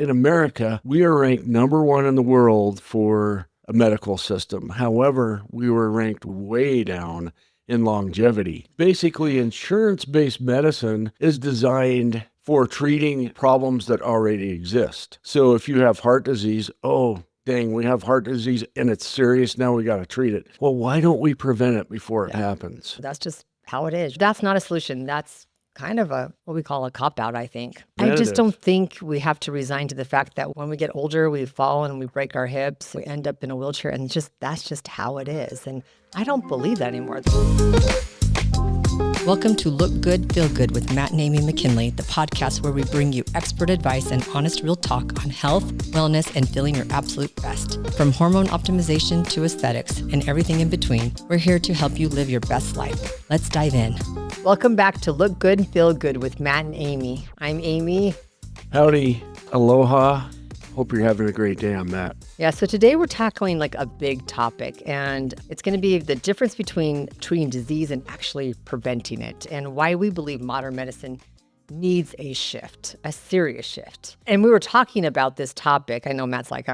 in America, we are ranked number one in the world for a medical system. However, we were ranked way down in longevity. Basically, insurance-based medicine is designed for treating problems that already exist. So if you have heart disease, oh, dang, we have heart disease and it's serious, now we got to treat it. Well, why don't we prevent it before it happens? That's just how it is. That's not a solution. That's kind of what we call a cop-out, I think. I Preventative. just don't think we have to resign to the fact that when we get older, we fall and we break our hips, we end up in a wheelchair, and that's just how it is. And I don't believe that anymore. Welcome to Look Good, Feel Good with Matt and Amy McKinley, the podcast where we bring you expert advice and honest, real talk on health, wellness, and feeling your absolute best. From hormone optimization to aesthetics and everything in between, we're here to help you live your best life. Let's dive in. Welcome back to Look Good, Feel Good with Matt and Amy. I'm Amy. Howdy, aloha. Hope you're having a great day. I'm Matt. Yeah, so today we're tackling like a big topic, and it's going to be the difference between treating disease and actually preventing it, and why we believe modern medicine needs a shift, a serious shift. And we were talking about this topic. I know Matt's like,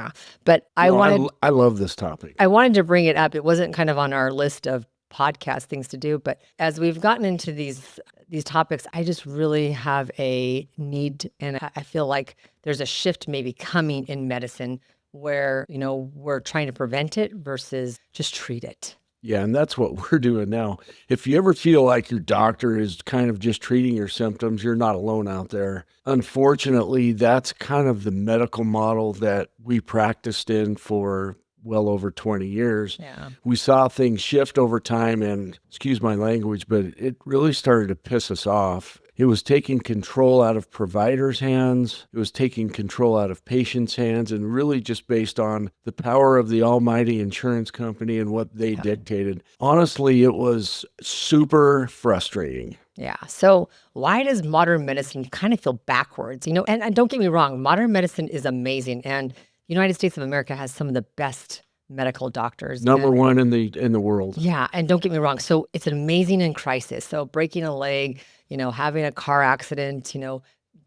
but I love this topic. I wanted to bring it up. It wasn't kind of on our list of podcast things to do, but as we've gotten into these topics, I just really have a need, and I feel like there's a shift maybe coming in medicine where, we're trying to prevent it versus just treat it. Yeah, and that's what we're doing now. If you ever feel like your doctor is kind of just treating your symptoms, you're not alone out there. Unfortunately, that's kind of the medical model that we practiced in for well over 20 years. Yeah. We saw things shift over time, and excuse my language, but it really started to piss us off. It was taking control out of providers' hands. It was taking control out of patients' hands, and really just based on the power of the almighty insurance company and what they dictated. Honestly, it was super frustrating. Yeah. So why does modern medicine kind of feel backwards? And don't get me wrong, modern medicine is amazing. And the United States of America has some of the best medical doctors. Number one in the world. Yeah. And don't get me wrong. So it's amazing in crisis. So breaking a leg, having a car accident,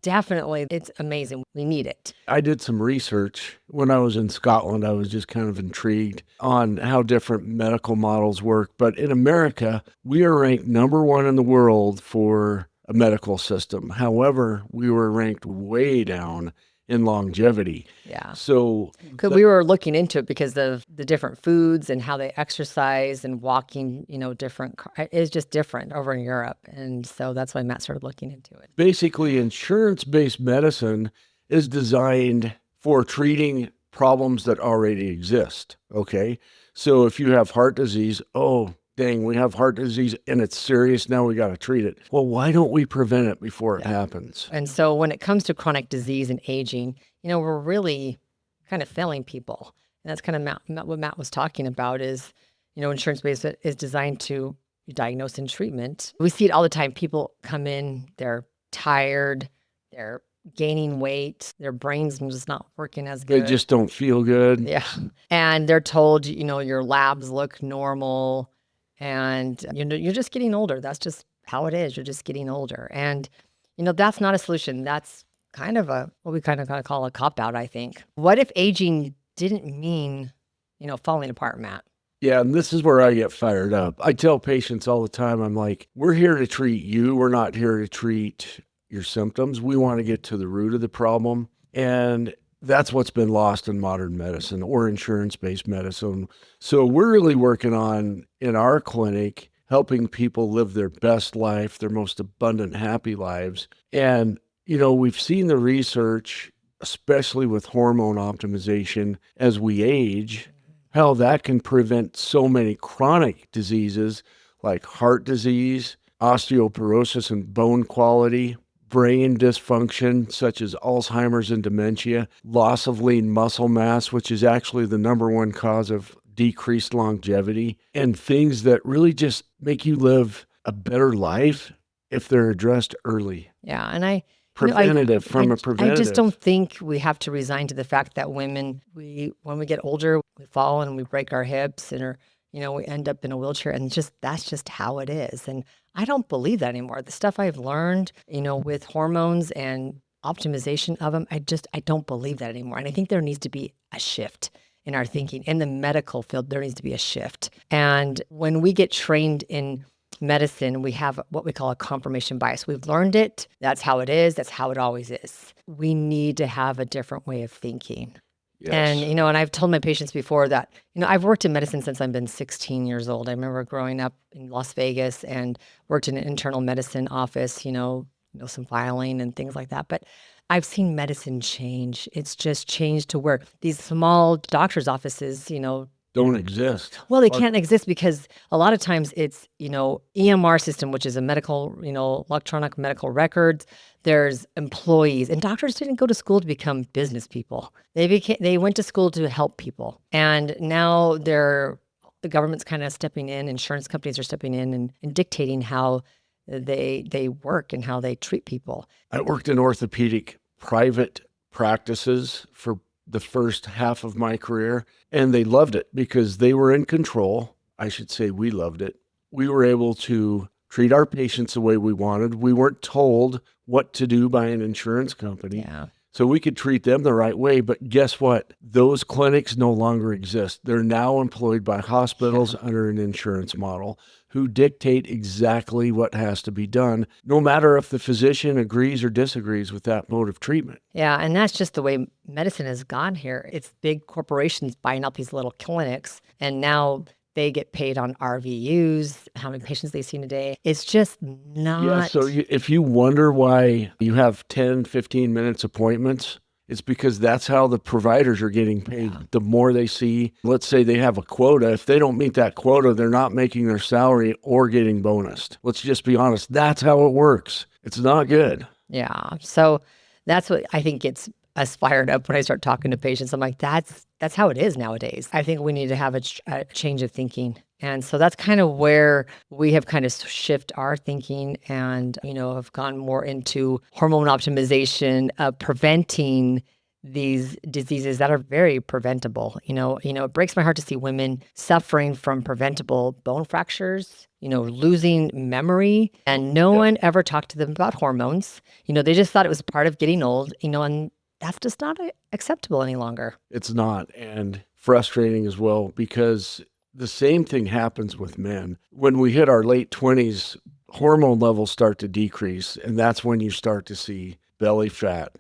definitely it's amazing. We need it. I did some research when I was in Scotland. I was just kind of intrigued on how different medical models work. But in America, we are ranked number one in the world for a medical system. However, we were ranked way down in longevity. Yeah. So because we were looking into it because of the different foods and how they exercise and walking, different. It's just different over in Europe. And so that's why Matt started looking into it. Basically, insurance-based medicine is designed for treating problems that already exist. Okay. So if you have heart disease, oh, dang, we have heart disease and it's serious, now we got to treat it. Well, why don't we prevent it before it happens? And so when it comes to chronic disease and aging, we're really kind of failing people. And that's kind of what Matt was talking about is, insurance-based is designed to diagnose and treatment. We see it all the time. People come in, they're tired, they're gaining weight, their brain's just not working as good. They just don't feel good. Yeah. And they're told, your labs look normal. And, you're just getting older. That's just how it is. You're just getting older. And, that's not a solution. That's kind of what we kind of call a cop-out, I think. What if aging didn't mean, falling apart, Matt? Yeah, and this is where I get fired up. I tell patients all the time, I'm like, we're here to treat you. We're not here to treat your symptoms. We want to get to the root of the problem. And that's what's been lost in modern medicine or insurance-based medicine. So we're really working on, in our clinic, helping people live their best life, their most abundant, happy lives. And, we've seen the research, especially with hormone optimization as we age, how that can prevent so many chronic diseases like heart disease, osteoporosis and bone quality, brain dysfunction such as Alzheimer's and dementia, loss of lean muscle mass, which is actually the number one cause of decreased longevity, and things that really just make you live a better life if they're addressed early. Yeah, and preventative. I just don't think we have to resign to the fact that women, when we get older, we fall and we break our hips and we end up in a wheelchair, and that's just how it is. And I don't believe that anymore. The stuff I've learned, with hormones and optimization of them, I don't believe that anymore. And I think there needs to be a shift in our thinking. In the medical field, there needs to be a shift. And when we get trained in medicine, we have what we call a confirmation bias. We've learned it. That's how it is. That's how it always is. We need to have a different way of thinking. Yes. And, and I've told my patients before that, I've worked in medicine since I've been 16 years old. I remember growing up in Las Vegas and worked in an internal medicine office, some filing and things like that. But I've seen medicine change. It's just changed to where these small doctor's offices, don't exist. well, they can't exist because a lot of times it's, EMR system, which is a medical, electronic medical records. There's employees, and doctors didn't go to school to become business people. They went to school to help people. And now the government's kind of stepping in, insurance companies are stepping in and dictating how they work and how they treat people. I worked in orthopedic private practices for the first half of my career, and they loved it because they were in control. I should say we loved it. We were able to treat our patients the way we wanted. We weren't told what to do by an insurance company. Yeah. So we could treat them the right way. But guess what? Those clinics no longer exist. They're now employed by hospitals under an insurance model who dictate exactly what has to be done, no matter if the physician agrees or disagrees with that mode of treatment. Yeah, and that's just the way medicine has gone here. It's big corporations buying up these little clinics, and now they get paid on RVUs, how many patients they see in a day. It's just not... Yeah, so if you wonder why you have 10, 15 minutes appointments, it's because that's how the providers are getting paid. Yeah. The more they see, let's say they have a quota. If they don't meet that quota, they're not making their salary or getting bonused. Let's just be honest. That's how it works. It's not good. Yeah. So that's what I think gets us fired up when I start talking to patients. I'm like, that's how it is nowadays. I think we need to have a change of thinking. And so that's kind of where we have kind of shift our thinking and, have gone more into hormone optimization, preventing these diseases that are very preventable. It breaks my heart to see women suffering from preventable bone fractures, losing memory, and no one ever talked to them about hormones. They just thought it was part of getting old, and that's just not acceptable any longer. It's not, and frustrating as well, because the same thing happens with men. When we hit our late 20s, hormone levels start to decrease, and that's when you start to see belly fat,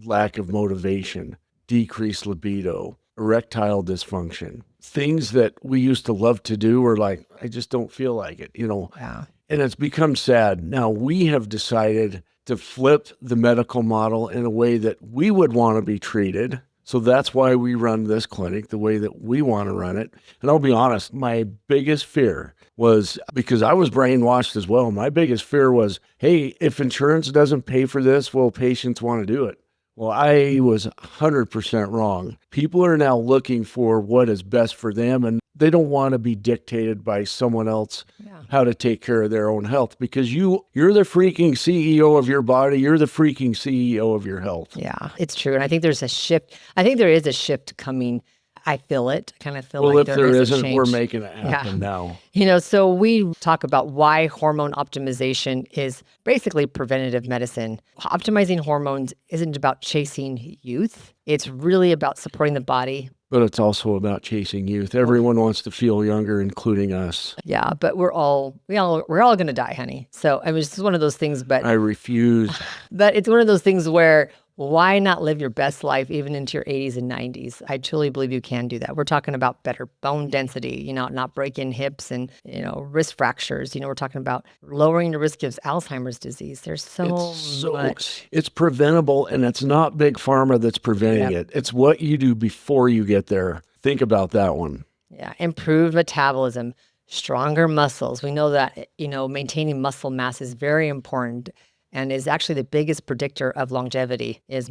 lack of motivation, decreased libido, erectile dysfunction. Things that we used to love to do, we're like, I just don't feel like it, Yeah. And it's become sad. Now we have decided to flip the medical model in a way that we would want to be treated. So that's why we run this clinic the way that we want to run it. And I'll be honest, my biggest fear was, because I was brainwashed as well, my biggest fear was, hey, if insurance doesn't pay for this, will patients want to do it? Well, I was 100% wrong. People are now looking for what is best for them, and they don't want to be dictated by someone else how to take care of their own health, because you're the freaking CEO of your body. You're the freaking CEO of your health. Yeah, it's true. And I think there's a shift. I think there is a shift coming. I feel it. I kind of feel like there is isn't, a change. we're making it happen now. So we talk about why hormone optimization is basically preventative medicine. Optimizing hormones isn't about chasing youth. It's really about supporting the body. But it's also about chasing youth. Everyone wants to feel younger, including us. Yeah, but we're all going to die, honey. So I mean, it's just one of those things. But I refuse. But it's one of those things where, why not live your best life even into your 80s and 90s? I truly believe you can do that. We're talking about better bone density, not breaking hips and, wrist fractures. We're talking about lowering the risk of Alzheimer's disease. There's so much. It's preventable, and it's not big pharma that's preventing it. It's what you do before you get there. Think about that one. Yeah. Improved metabolism, stronger muscles. We know that, maintaining muscle mass is very important, and is actually the biggest predictor of longevity is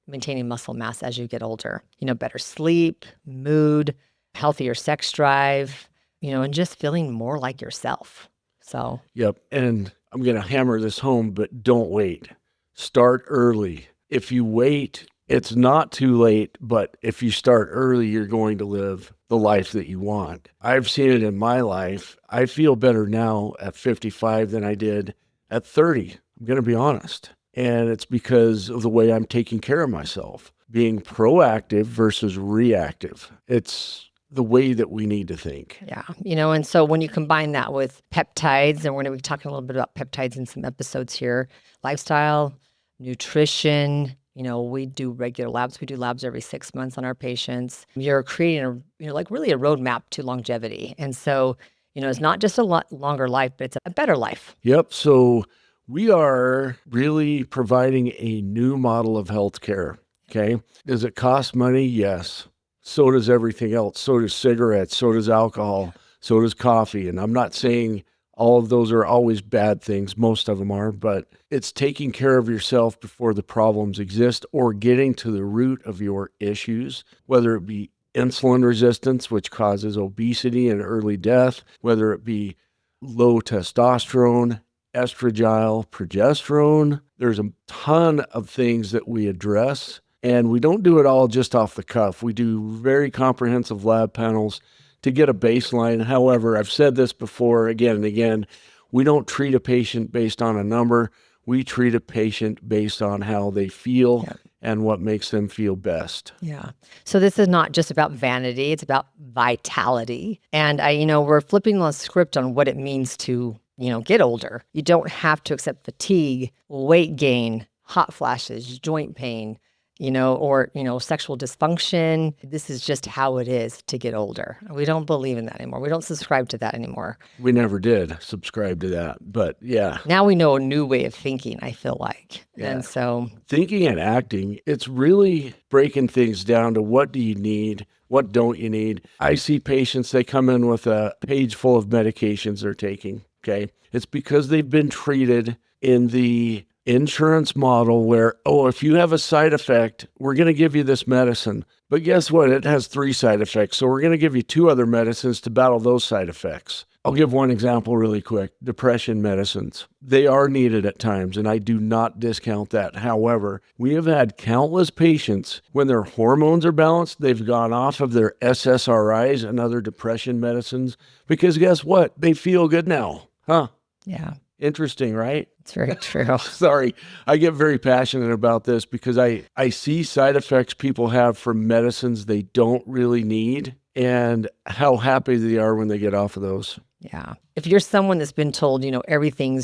maintaining muscle mass as you get older. Better sleep, mood, healthier sex drive, and just feeling more like yourself. So. Yep. And I'm going to hammer this home, but don't wait. Start early. If you wait, it's not too late, but if you start early, you're going to live the life that you want. I've seen it in my life. I feel better now at 55 than I did at 30. I'm going to be honest. And it's because of the way I'm taking care of myself, being proactive versus reactive. It's the way that we need to think. Yeah. And so when you combine that with peptides, and we're going to be talking a little bit about peptides in some episodes here, lifestyle, nutrition, we do regular labs. We do labs every 6 months on our patients. You're creating really a roadmap to longevity. And so, it's not just a lot longer life, but it's a better life. Yep. So we are really providing a new model of healthcare. Okay. Does it cost money? Yes. So does everything else. So does cigarettes. So does alcohol. So does coffee. And I'm not saying all of those are always bad things. Most of them are, but it's taking care of yourself before the problems exist or getting to the root of your issues, whether it be insulin resistance, which causes obesity and early death, whether it be low testosterone, estradiol, progesterone. There's a ton of things that we address, and we don't do it all just off the cuff. We do very comprehensive lab panels to get a baseline. However, I've said this before again and again, we don't treat a patient based on a number. We treat a patient based on how they feel and what makes them feel best. Yeah. So this is not just about vanity, it's about vitality. And we're flipping the script on what it means to, get older. You don't have to accept fatigue, weight gain, hot flashes, joint pain, or sexual dysfunction. This is just how it is to get older. We don't believe in that anymore. We don't subscribe to that anymore. We never did subscribe to that, but yeah. Now we know a new way of thinking, I feel like. Yeah. And so thinking and acting, it's really breaking things down to what do you need? What don't you need? I see patients, they come in with a page full of medications they're taking, okay? It's because they've been treated in the insurance model where, if you have a side effect, we're going to give you this medicine. But guess what? It has 3 side effects. So we're going to give you 2 other medicines to battle those side effects. I'll give one example really quick. Depression medicines. They are needed at times, and I do not discount that. However, we have had countless patients when their hormones are balanced, they've gone off of their SSRIs and other depression medicines because guess what? They feel good now. Huh? Yeah. Interesting, right? It's very true. Sorry, I get very passionate about this because I see side effects people have from medicines they don't really need and how happy they are when they get off of those. Yeah. If you're someone that's been told, everything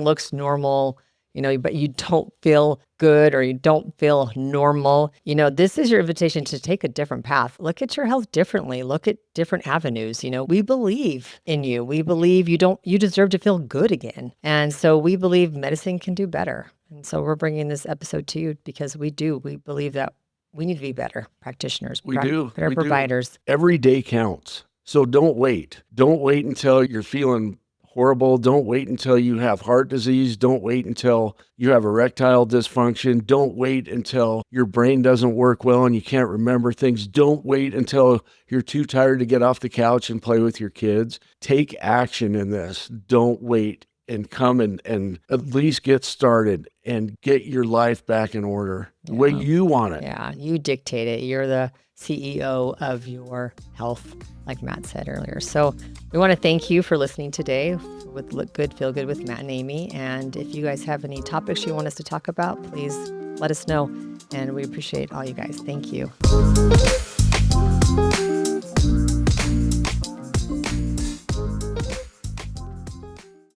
looks normal, but you don't feel good or you don't feel normal, this is your invitation to take a different path. Look at your health differently. Look at different avenues. We believe in you. We believe you deserve to feel good again. And so we believe medicine can do better. And so we're bringing this episode to you because we believe that we need to be better practitioners. We do. Better providers. Every day counts. So don't wait. Don't wait until you're feeling horrible. Don't wait until you have heart disease. Don't wait until you have erectile dysfunction. Don't wait until your brain doesn't work well and you can't remember things. Don't wait until you're too tired to get off the couch and play with your kids. Take action in this. Don't wait and come and at least get started and get your life back in order the way you want it. Yeah, you dictate it. You're the CEO of your health, like Matt said earlier. So we want to thank you for listening today with Look Good, Feel Good with Matt and Amy. And if you guys have any topics you want us to talk about, please let us know. And we appreciate all you guys. Thank you.